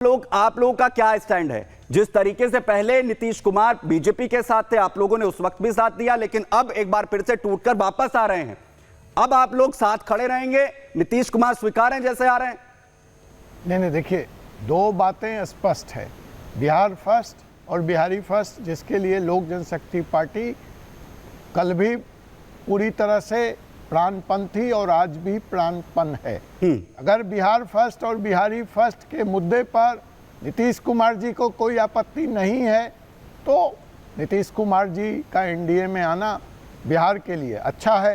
आप लोगों का क्या स्टैंड है? जिस तरीके से पहले नीतीश कुमार बीजेपी के साथ थे, आप लोगों ने उस वक्त भी साथ दिया, लेकिन अब एक बार फिर से टूटकर वापस आ रहे हैं। अब आप लोग साथ खड़े रहेंगे? नीतीश कुमार स्वीकार हैं जैसे आ रहे हैं? नहीं, देखिए, दो बातें स्पष्ट है, बिहार फर्स्ट और बिहारी फर्स्ट, जिसके लिए लोक जनशक्ति पार्टी कल भी पूरी तरह से प्राणपन थी और आज भी प्राणपन है। अगर बिहार फर्स्ट और बिहारी फर्स्ट के मुद्दे पर नीतीश कुमार जी को कोई आपत्ति नहीं है तो नीतीश कुमार जी का एनडीए में आना बिहार के लिए अच्छा है।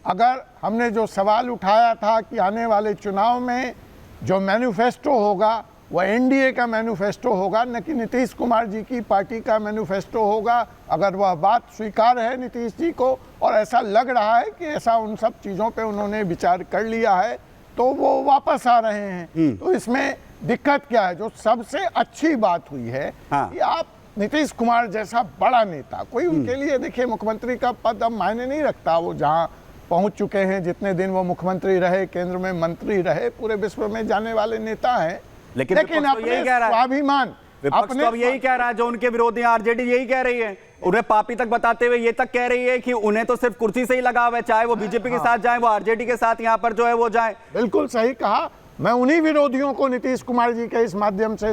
अगर हमने जो सवाल उठाया था कि आने वाले चुनाव में जो मैनिफेस्टो होगा वह एनडीए का मैनिफेस्टो होगा, न कि नीतीश कुमार जी की पार्टी का मैनिफेस्टो होगा, अगर वह बात स्वीकार है नीतीश जी को और ऐसा लग रहा है कि ऐसा उन सब चीज़ों पे उन्होंने विचार कर लिया है तो वो वापस आ रहे हैं। तो इसमें दिक्कत क्या है? जो सबसे अच्छी बात हुई है कि आप नीतीश कुमार जैसा बड़ा नेता, कोई उनके लिए, देखिए, मुख्यमंत्री का पद अब मायने नहीं रखता, वो जहाँ पहुंच चुके हैं, जितने दिन वो मुख्यमंत्री रहे, केंद्र में मंत्री रहे, पूरे विश्व में जाने वाले नेता हैं। लेकिन अपने स्वाभिमान, विपक्ष तो अब यही कह रहा है, जो उनके विरोधी आरजेडी यही कह रही है, उन्हें पापी तक बताते हुए ये तक कह रही है कि उन्हें तो सिर्फ कुर्सी से ही लगाव है, चाहे वो बीजेपी के साथ जाए, वो आरजेडी के साथ यहाँ पर जो है वो जाए। बिल्कुल सही कहा। मैं उन्हीं विरोधियों को नीतीश कुमार जी के इस माध्यम से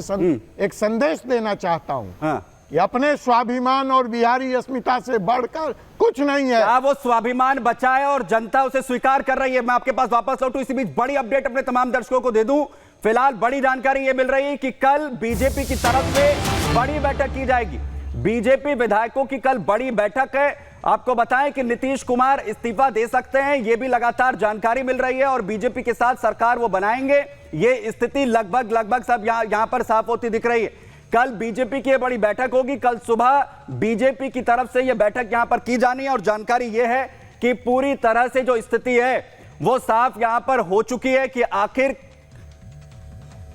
एक संदेश देना चाहता हूँ कि अपने स्वाभिमान और बिहारी अस्मिता से बढ़कर कुछ नहीं है। क्या वो स्वाभिमान बचाए और जनता उसे स्वीकार कर रही है? मैं आपके पास वापस लौटूं, इसी बीच बड़ी अपडेट अपने तमाम दर्शकों को दे दूं। फिलहाल बड़ी जानकारी ये मिल रही है कि कल बीजेपी की तरफ से बड़ी बैठक की जाएगी। बीजेपी विधायकों की कल बड़ी बैठक है। आपको बताएं कि नीतीश कुमार इस्तीफा दे सकते हैं, ये भी लगातार जानकारी मिल रही है, और बीजेपी के साथ सरकार वो बनाएंगे, ये स्थिति लगभग सब यहां पर साफ होती दिख रही है। कल बीजेपी की बड़ी बैठक होगी। कल सुबह बीजेपी की तरफ से यह बैठक यहां पर की जानी है और जानकारी यह है कि पूरी तरह से जो स्थिति है वो साफ यहां पर हो चुकी है कि आखिर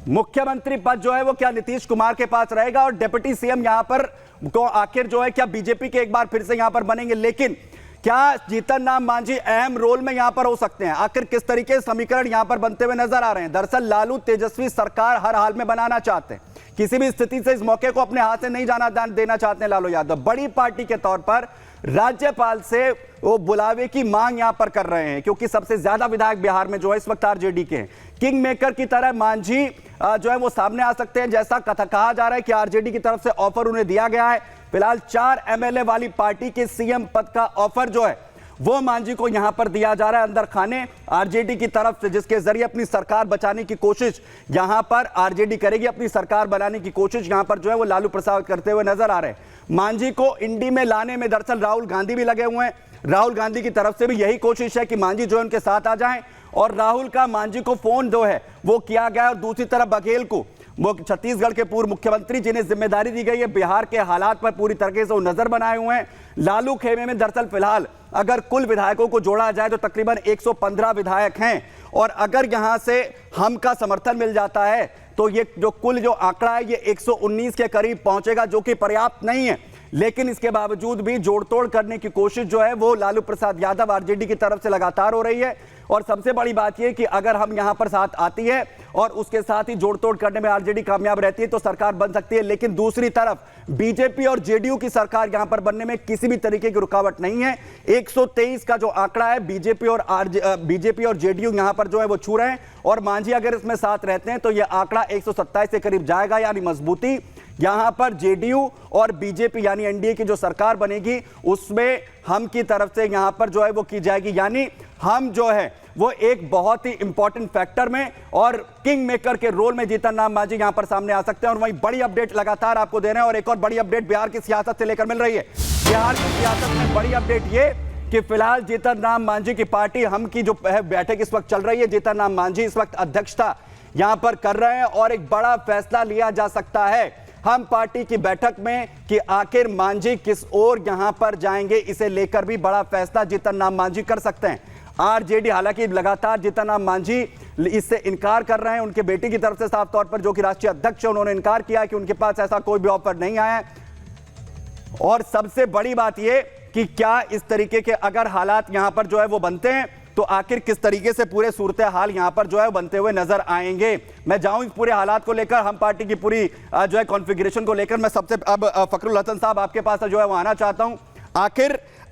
मुख्यमंत्री पद जो है वो क्या नीतीश कुमार के पास रहेगा और डिप्टी सीएम यहां पर को आखिर जो है क्या बीजेपी के एक बार फिर से यहां पर बनेंगे। लेकिन क्या जीतन राम मांझी अहम रोल में यहां पर हो सकते हैं? आखिर किस तरीके से समीकरण यहां पर बनते हुए नजर आ रहे हैं? दरअसल लालू तेजस्वी सरकार हर हाल में बनाना चाहते हैं, किसी भी स्थिति से इस मौके को अपने हाथ से नहीं जाना देना चाहते हैं लालू यादव। बड़ी पार्टी के तौर पर राज्यपाल से वो बुलावे की मांग यहां पर कर रहे हैं, क्योंकि सबसे ज्यादा विधायक बिहार में जो है इस वक्त आरजेडी के हैं। किंग मेकर की तरह मांझी जो है वो सामने आ सकते हैं, जैसा कहा जा रहा है कि आरजेडी की तरफ से ऑफर उन्हें दिया गया है। फिलहाल 4 एमएलए वाली पार्टी के सीएम पद का ऑफर जो है वो मांझी को यहां पर दिया जा रहा है अंदर खाने आरजेडी की तरफ से, जिसके जरिए अपनी सरकार बचाने की कोशिश यहां पर आरजेडी करेगी। अपनी सरकार बनाने की कोशिश यहां पर जो है वो लालू प्रसाद करते हुए नजर आ रहे हैं। मांझी को इंडी में लाने में दरअसल राहुल गांधी भी लगे हुए हैं। राहुल गांधी की तरफ से भी यही कोशिश है कि मांझी जो है उनके साथ आ जाएं, और राहुल का मांझी को फोन जो है वो किया गया। और दूसरी तरफ बघेल को, वो छत्तीसगढ़ के पूर्व मुख्यमंत्री जिन्हें जिम्मेदारी दी गई है बिहार के हालात पर पूरी तरीके से वो नजर बनाए हुए हैं। लालू खेमे में दरअसल फिलहाल अगर कुल विधायकों को जोड़ा जाए तो तकरीबन 115 विधायक हैं, और अगर यहां से हम का समर्थन मिल जाता है तो ये जो कुल जो आंकड़ा है ये 119 के करीब पहुंचेगा, जो कि पर्याप्त नहीं है। लेकिन इसके बावजूद भी जोड़तोड़ करने की कोशिश जो है वो लालू प्रसाद यादव आरजेडी की तरफ से लगातार हो रही है। और सबसे बड़ी बात यह कि अगर हम यहां पर साथ आती है और उसके साथ ही जोड़तोड़ करने में आरजेडी कामयाब रहती है तो सरकार बन सकती है। लेकिन दूसरी तरफ बीजेपी और जेडीयू की सरकार यहां पर बनने में किसी भी तरीके की रुकावट नहीं है। 123 का जो आंकड़ा है बीजेपी और जेडीयू यहां पर जो है वो छू रहे हैं, और मांझी अगर इसमें साथ रहते हैं तो यह आंकड़ा 127 के करीब जाएगा। यानी मजबूती यहां पर जेडीयू और बीजेपी यानी एनडीए की जो सरकार बनेगी उसमें हम की तरफ से यहां पर जो है वो की जाएगी। यानी हम जो है वो एक बहुत ही इंपॉर्टेंट फैक्टर में और किंग मेकर के रोल में जीतन राम मांझी यहां पर सामने आ सकते हैं। और वहीं बड़ी अपडेट लगातार आपको दे रहे हैं, और एक और बड़ी अपडेट बिहार की सियासत से लेकर मिल रही है। बिहार की सियासत में बड़ी अपडेट ये कि फिलहाल जीतन राम मांझी की पार्टी हम की जो बैठक इस वक्त चल रही है, जीतन राम मांझी इस वक्त अध्यक्षता यहां पर कर रहे हैं, और एक बड़ा फैसला लिया जा सकता है हम पार्टी की बैठक में कि आखिर मांझी किस ओर यहां पर जाएंगे। इसे लेकर भी बड़ा फैसला जीतन राम मांझी कर सकते हैं। आरजेडी हालांकि लगातार जीतन राम मांझी इससे इनकार कर रहे हैं। उनके बेटी की तरफ से साफ तौर पर, जो कि राष्ट्रीय अध्यक्ष है, उन्होंने इनकार किया कि उनके पास ऐसा कोई भी ऑफर नहीं आया है। और सबसे बड़ी बात यह कि क्या इस तरीके के अगर हालात यहां पर जो है वो बनते हैं तो आखिर किस तरीके से पूरे सूरत हाल यहां पर जो है बनते हुए नजर आएंगे। मैं जाऊं इस पूरे हालात को लेकर, हम पार्टी की पूरी जो है कॉन्फ़िगरेशन को लेकर मैं सबसे अब फखरुल हसन साहब आपके पास जो है वो आना चाहता हूं।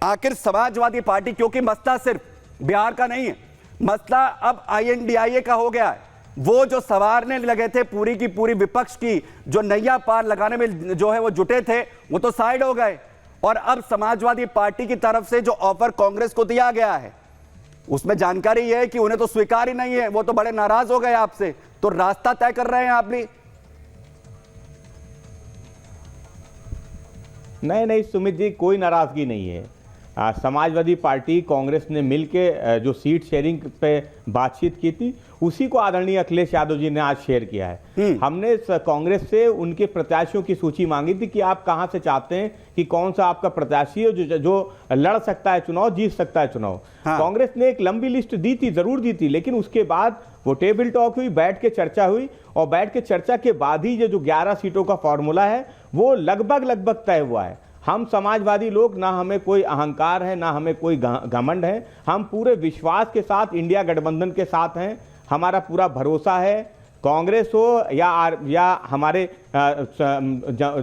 आखिर समाजवादी पार्टी, क्योंकि मसला सिर्फ बिहार का नहीं है, मसला अब INDIA का हो गया है। वो जो सवारने लगे थे पूरी की पूरी विपक्ष की जो नैया पार लगाने में जो है वो जुटे थे, वो तो साइड हो गए और अब समाजवादी पार्टी की तरफ से जो ऑफर कांग्रेस को दिया गया है उसमें जानकारी यह है कि उन्हें तो स्वीकार ही नहीं है, वो तो बड़े नाराज हो गए आपसे। तो रास्ता तय कर रहे हैं आप भी? नहीं सुमित जी, कोई नाराजगी नहीं है। समाजवादी पार्टी कांग्रेस ने मिलके जो सीट शेयरिंग पे बातचीत की थी उसी को आदरणीय अखिलेश यादव जी ने आज शेयर किया है। हमने कांग्रेस से उनके प्रत्याशियों की सूची मांगी थी कि आप कहां से चाहते हैं कि कौन सा आपका प्रत्याशी है जो लड़ सकता है चुनाव, जीत सकता है चुनाव। कांग्रेस ने एक लंबी लिस्ट दी थी, जरूर दी थी, लेकिन उसके बाद वो टेबल टॉक हुई, बैठ के चर्चा हुई और बैठ के चर्चा के बाद ही जो 11 सीटों का फॉर्मूला है वो लगभग तय हुआ है। हम समाजवादी लोग, ना हमें कोई अहंकार है ना हमें कोई घमंड है, हम पूरे विश्वास के साथ इंडिया गठबंधन के साथ हैं। हमारा पूरा भरोसा है, कांग्रेस हो या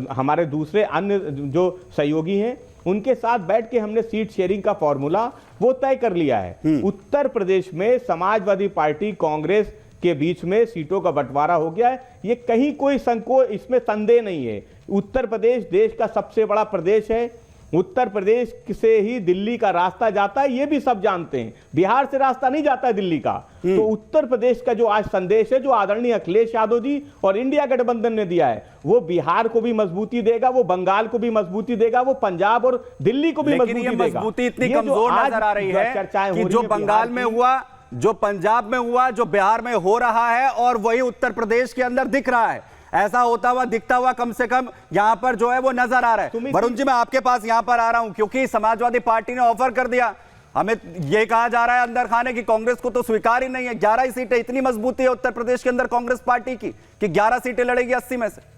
हमारे दूसरे अन्य जो सहयोगी हैं उनके साथ बैठ के हमने सीट शेयरिंग का फॉर्मूला वो तय कर लिया है। उत्तर प्रदेश में समाजवादी पार्टी कांग्रेस के बीच में सीटों का बंटवारा हो गया है, ये कहीं कोई संकोच, इसमें संदेह नहीं है। उत्तर प्रदेश देश का सबसे बड़ा प्रदेश है, उत्तर प्रदेश से ही दिल्ली का रास्ता जाता है, ये भी सब जानते हैं। बिहार से रास्ता नहीं जाता है दिल्ली का। तो उत्तर प्रदेश का जो आज संदेश है, जो आदरणीय अखिलेश यादव जी और इंडिया गठबंधन ने दिया है, वो बिहार को भी मजबूती देगा, वो बंगाल को भी मजबूती देगा, वो पंजाब और दिल्ली को भी मजबूती देगा। मजबूती इतनी कमजोर नजर आ रही है कि जो बंगाल में हुआ, जो पंजाब में हुआ, जो बिहार में हो रहा है और वही उत्तर प्रदेश के अंदर दिख रहा है, ऐसा होता हुआ दिखता हुआ कम से कम यहां पर जो है वो नजर आ रहा है। वरुण जी, मैं आपके पास यहां पर आ रहा हूं क्योंकि समाजवादी पार्टी ने ऑफर कर दिया, हमें यह कहा जा रहा है अंदर खाने की कांग्रेस को तो स्वीकार ही नहीं है। 11 ही सीटें, इतनी मजबूती है उत्तर प्रदेश के अंदर कांग्रेस पार्टी की कि 11 सीटें लड़ेगी 80 में से।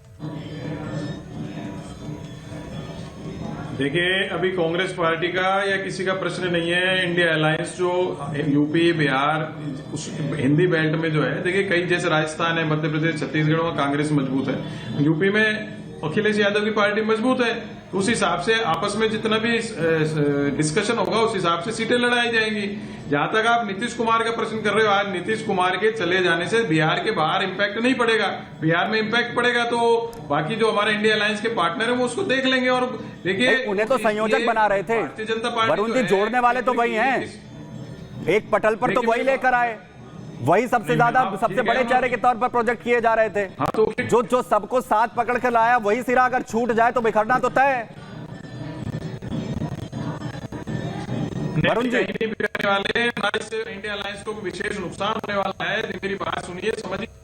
देखिए, अभी कांग्रेस पार्टी का या किसी का प्रश्न नहीं है। इंडिया अलायंस जो यूपी, बिहार, उस हिंदी बेल्ट में जो है, देखिए कई जैसे राजस्थान है, मध्य प्रदेश, छत्तीसगढ़ में कांग्रेस मजबूत है, यूपी में अखिलेश यादव की पार्टी मजबूत है। तो उस हिसाब से आपस में जितना भी डिस्कशन होगा उस हिसाब से सीटें लड़ाई जाएंगी। जहां तक आप नीतीश कुमार का प्रश्न कर रहे हो, आज नीतीश कुमार के चले जाने से बिहार के बाहर इम्पैक्ट नहीं पड़ेगा, बिहार में इम्पैक्ट पड़ेगा तो बाकी जो हमारे इंडिया अलायंस के पार्टनर है वो उसको देख लेंगे। और देखिए, उन्हें तो संयोजक बना रहे थे, भारतीय जनता पार्टी वरुण जी, जोड़ने वाले तो वही हैं, एक पटल पर तो वही लेकर आए, वही सबसे ज्यादा सबसे बड़े चेहरे के तौर पर प्रोजेक्ट किए जा रहे थे। तो जो सबको साथ पकड़ कर लाया वही सिरा अगर छूट जाए तो बिखरना तो तय है। वरुण जी, वाले इंडिया अलायंस को विशेष नुकसान होने वाला है। मेरी बात सुनिए, समझिए।